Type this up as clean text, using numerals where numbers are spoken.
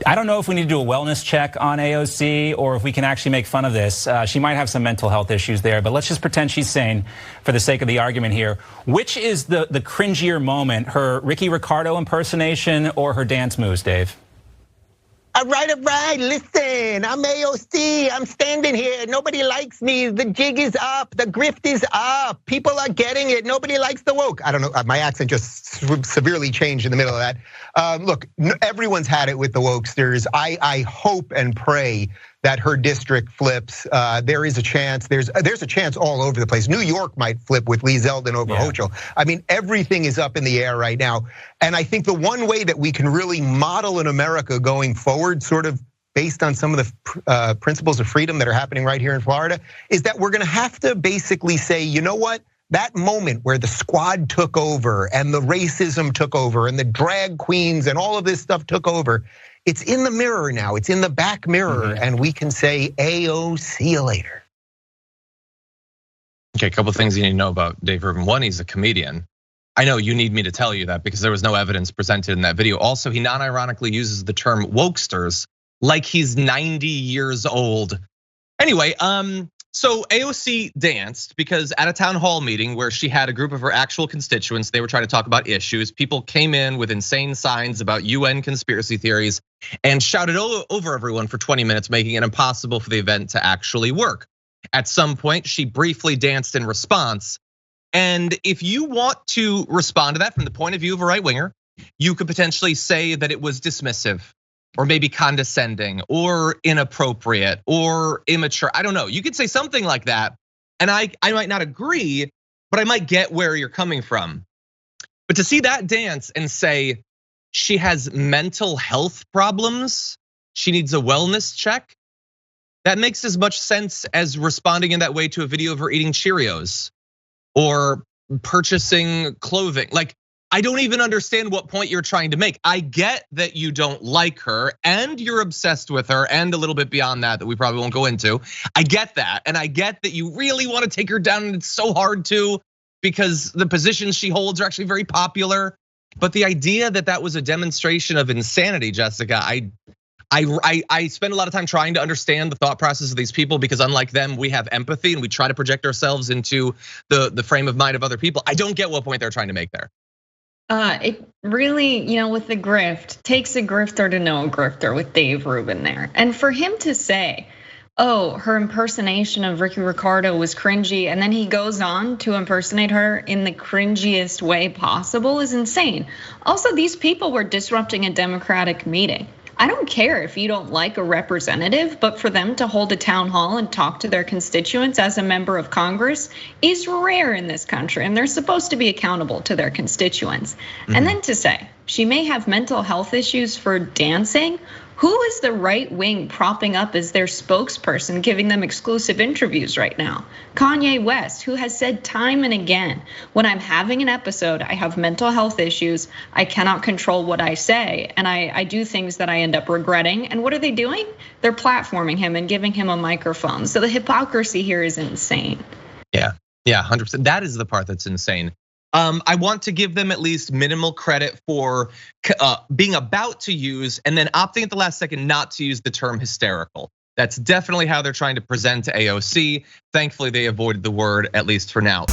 I don't know if we need to do a wellness check on AOC or if we can actually make fun of this. She might have some mental health issues there, but let's just pretend she's sane for the sake of the argument here. Which is the cringier moment, her Ricky Ricardo impersonation or her dance moves, Dave? All right, listen, I'm AOC, I'm standing here, nobody likes me, the jig is up, the grift is up, people are getting it, nobody likes the woke. I don't know, my accent just severely changed in the middle of that. Look, everyone's had it with the wokesters. I hope and pray that her district flips. There is a chance, there's a chance all over the place. New York might flip with Lee Zeldin over Hochul. I mean, everything is up in the air right now. And I think the one way that we can really model in America going forward, sort of based on some of the principles of freedom that are happening right here in Florida, is that we're gonna have to basically say, you know what? That moment where the squad took over and the racism took over and the drag queens and all of this stuff took over, it's in the mirror now, it's in the back mirror, and we can say, AO, see you later. Okay, a couple things you need to know about Dave Rubin. One, he's a comedian. I know you need me to tell you that because there was no evidence presented in that video. Also, he non-ironically uses the term wokesters like he's 90 years old. Anyway, so AOC danced because at a town hall meeting where she had a group of her actual constituents, they were trying to talk about issues. People came in with insane signs about UN conspiracy theories and shouted over everyone for 20 minutes, making it impossible for the event to actually work. At some point, she briefly danced in response. And if you want to respond to that from the point of view of a right winger, you could potentially say that it was dismissive, or maybe condescending, or inappropriate, or immature. I don't know, you could say something like that. And I might not agree, but I might get where you're coming from. But to see that dance and say she has mental health problems, she needs a wellness check, that makes as much sense as responding in that way to a video of her eating Cheerios or purchasing clothing. Like, I don't even understand what point you're trying to make. I get that you don't like her and you're obsessed with her and a little bit beyond that we probably won't go into. I get that, and I get that you really want to take her down, and it's so hard to because the positions she holds are actually very popular. But the idea that that was a demonstration of insanity, Jessica, I spend a lot of time trying to understand the thought process of these people because unlike them, we have empathy and we try to project ourselves into the frame of mind of other people. I don't get what point they're trying to make there. It really, with the grift, takes a grifter to know a grifter with Dave Rubin there. And for him to say, oh, her impersonation of Ricky Ricardo was cringy, and then he goes on to impersonate her in the cringiest way possible is insane. Also, these people were disrupting a Democratic meeting. I don't care if you don't like a representative, but for them to hold a town hall and talk to their constituents as a member of Congress is rare in this country, and they're supposed to be accountable to their constituents. And then to say she may have mental health issues for dancing. Who is the right wing propping up as their spokesperson, giving them exclusive interviews right now? Kanye West, who has said time and again, when I'm having an episode, I have mental health issues, I cannot control what I say, and I do things that I end up regretting. And what are they doing? They're platforming him and giving him a microphone. So the hypocrisy here is insane. Yeah, 100%. That is the part that's insane. I want to give them at least minimal credit for being about to use and then opting at the last second not to use the term hysterical. That's definitely how they're trying to present AOC. Thankfully, they avoided the word, at least for now.